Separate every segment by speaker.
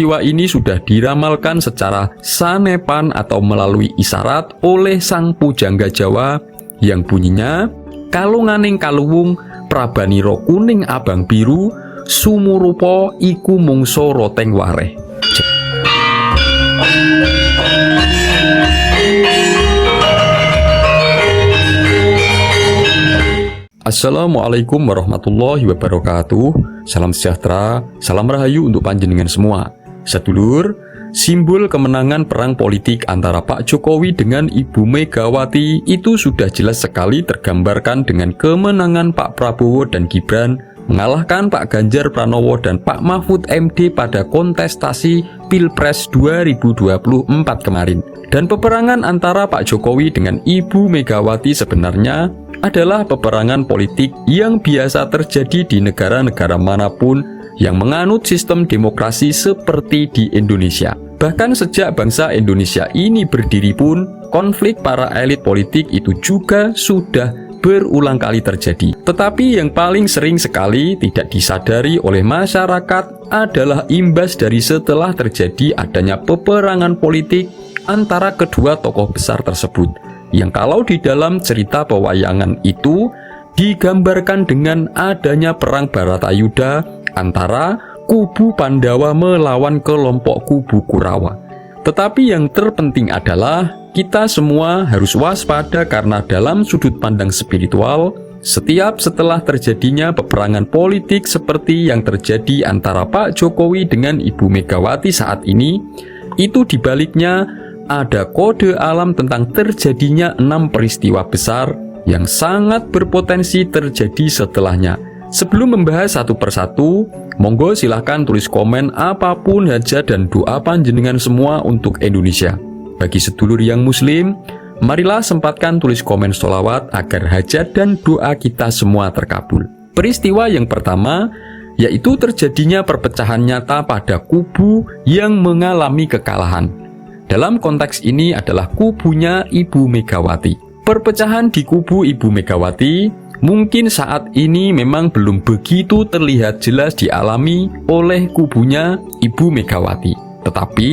Speaker 1: Peristiwa ini sudah diramalkan secara sanepan atau melalui isyarat oleh sang pujangga Jawa yang bunyinya kalunganing kaluwung prabanira kuning abang biru sumurupa iku mungsa roteng wareh. Assalamualaikum warahmatullahi wabarakatuh. Salam sejahtera, salam rahayu untuk panjenengan semua. Sedulur, simbol kemenangan perang politik antara Pak Jokowi dengan Ibu Megawati itu sudah jelas sekali tergambarkan dengan kemenangan Pak Prabowo dan Gibran mengalahkan Pak Ganjar Pranowo dan Pak Mahfud MD pada kontestasi Pilpres 2024 kemarin. Dan peperangan antara Pak Jokowi dengan Ibu Megawati sebenarnya adalah peperangan politik yang biasa terjadi di negara-negara manapun yang menganut sistem demokrasi seperti di Indonesia. Bahkan sejak bangsa Indonesia ini berdiri pun, konflik para elit politik itu juga sudah berulang kali terjadi. Tetapi yang paling sering sekali tidak disadari oleh masyarakat adalah imbas dari setelah terjadi adanya peperangan politik antara kedua tokoh besar tersebut, yang kalau di dalam cerita pewayangan itu digambarkan dengan adanya perang Baratayuda antara kubu Pandawa melawan kelompok kubu Kurawa. Tetapi yang terpenting adalah kita semua harus waspada karena dalam sudut pandang spiritual, setiap setelah terjadinya peperangan politik seperti yang terjadi antara Pak Jokowi dengan Ibu Megawati saat ini, itu dibaliknya ada kode alam tentang terjadinya 6 peristiwa besar yang sangat berpotensi terjadi setelahnya. Sebelum membahas satu persatu, monggo silahkan tulis komen apapun hajat dan doa panjenengan semua untuk Indonesia. Bagi sedulur yang muslim, marilah sempatkan tulis komen sholawat agar hajat dan doa kita semua terkabul. Peristiwa yang pertama, yaitu terjadinya perpecahan nyata pada kubu yang mengalami kekalahan. Dalam konteks ini adalah kubunya Ibu Megawati. Perpecahan di kubu Ibu Megawati mungkin saat ini memang belum begitu terlihat jelas dialami oleh kubunya Ibu Megawati. Tetapi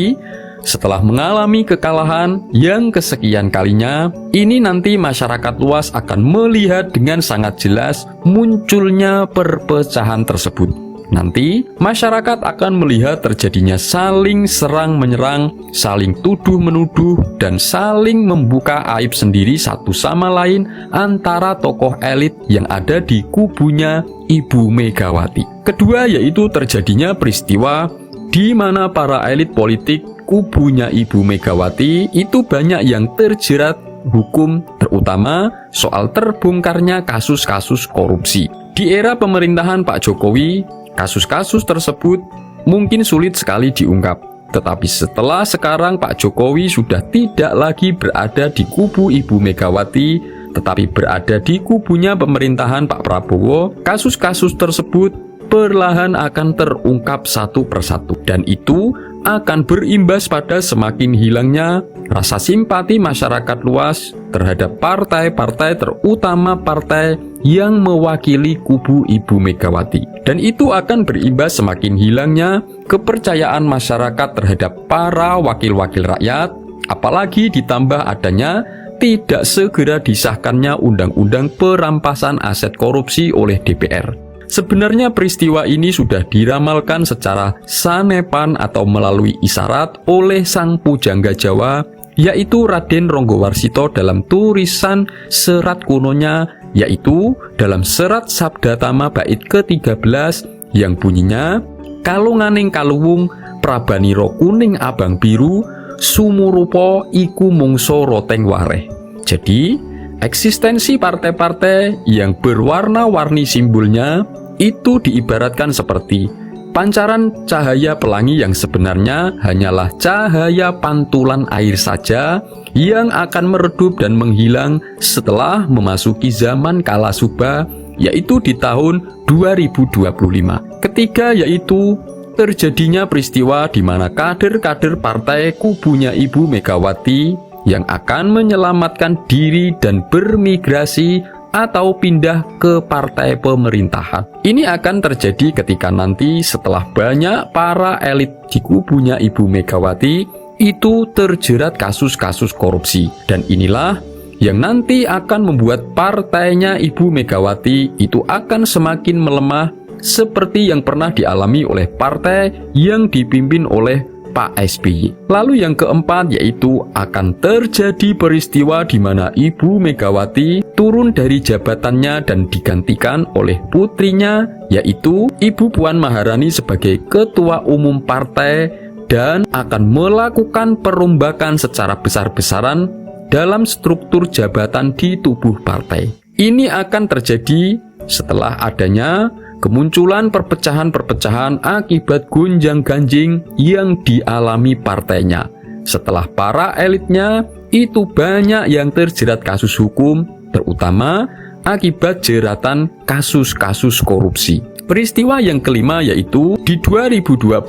Speaker 1: setelah mengalami kekalahan yang kesekian kalinya, ini nanti masyarakat luas akan melihat dengan sangat jelas munculnya perpecahan tersebut. Nanti masyarakat akan melihat terjadinya saling serang-menyerang, saling tuduh-menuduh, dan saling membuka aib sendiri satu sama lain antara tokoh elit yang ada di kubunya Ibu Megawati. Kedua, yaitu terjadinya peristiwa di mana para elit politik kubunya Ibu Megawati itu banyak yang terjerat hukum, terutama soal terbongkarnya kasus-kasus korupsi. Di era pemerintahan Pak Jokowi, kasus-kasus tersebut mungkin sulit sekali diungkap. Tetapi setelah sekarang Pak Jokowi sudah tidak lagi berada di kubu Ibu Megawati, tetapi berada di kubunya pemerintahan Pak Prabowo, kasus-kasus tersebut perlahan akan terungkap satu persatu. Dan itu akan berimbas pada semakin hilangnya rasa simpati masyarakat luas terhadap partai-partai, terutama partai yang mewakili kubu Ibu Megawati. Dan itu akan berimbas semakin hilangnya kepercayaan masyarakat terhadap para wakil-wakil rakyat, apalagi ditambah adanya tidak segera disahkannya undang-undang perampasan aset korupsi oleh DPR. Sebenarnya peristiwa ini sudah diramalkan secara sanepan atau melalui isyarat oleh sang pujangga Jawa, yaitu Raden Ronggowarsito dalam tulisan serat kunonya, yaitu dalam serat Sabdatama bait ke-13 yang bunyinya kalunganing kaluwung prabanira kuning abang biru sumurupa iku mungsa roteng wareh. Jadi eksistensi partai-partai yang berwarna-warni simbolnya itu diibaratkan seperti pancaran cahaya pelangi yang sebenarnya hanyalah cahaya pantulan air saja yang akan meredup dan menghilang setelah memasuki zaman Kalasuba, yaitu di tahun 2025. Ketiga, yaitu terjadinya peristiwa di mana kader-kader partai kubunya Ibu Megawati yang akan menyelamatkan diri dan bermigrasi atau pindah ke partai pemerintahan. Ini akan terjadi ketika nanti setelah banyak para elit di kubunya Ibu Megawati itu terjerat kasus-kasus korupsi. Dan inilah yang nanti akan membuat partainya Ibu Megawati itu akan semakin melemah seperti yang pernah dialami oleh partai yang dipimpin oleh Pak SBY. Lalu yang keempat yaitu akan terjadi peristiwa di mana Ibu Megawati turun dari jabatannya dan digantikan oleh putrinya yaitu Ibu Puan Maharani sebagai Ketua Umum Partai dan akan melakukan perombakan secara besar-besaran dalam struktur jabatan di tubuh partai. Ini akan terjadi setelah adanya kemunculan perpecahan-perpecahan akibat gonjang-ganjing yang dialami partainya. Setelah para elitnya itu banyak yang terjerat kasus hukum, terutama akibat jeratan kasus-kasus korupsi. Peristiwa yang kelima yaitu di 2025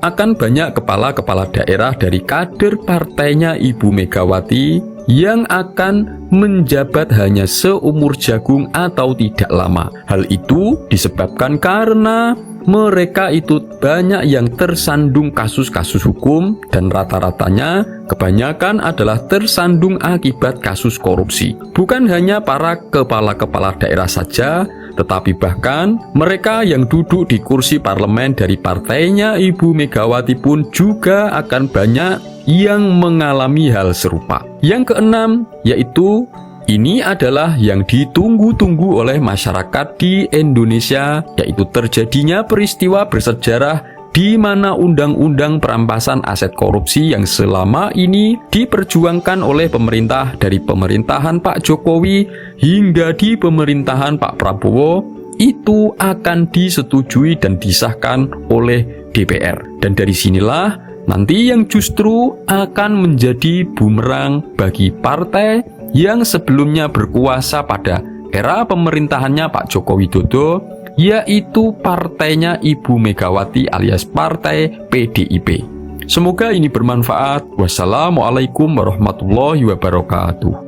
Speaker 1: akan banyak kepala-kepala daerah dari kader partainya Ibu Megawati yang akan menjabat hanya seumur jagung atau tidak lama. Hal itu disebabkan karena mereka itu banyak yang tersandung kasus-kasus hukum dan rata-ratanya kebanyakan adalah tersandung akibat kasus korupsi. Bukan hanya para kepala-kepala daerah saja, tetapi bahkan mereka yang duduk di kursi parlemen dari partainya Ibu Megawati pun juga akan banyak yang mengalami hal serupa. Yang keenam, yaitu ini adalah yang ditunggu-tunggu oleh masyarakat di Indonesia, yaitu terjadinya peristiwa bersejarah di mana undang-undang perampasan aset korupsi yang selama ini diperjuangkan oleh pemerintah dari pemerintahan Pak Jokowi hingga di pemerintahan Pak Prabowo itu akan disetujui dan disahkan oleh DPR. Dan dari sinilah nanti yang justru akan menjadi bumerang bagi partai yang sebelumnya berkuasa pada era pemerintahannya Pak Joko Widodo, yaitu partainya Ibu Megawati alias Partai PDIP. Semoga ini bermanfaat. Wassalamualaikum warahmatullahi wabarakatuh.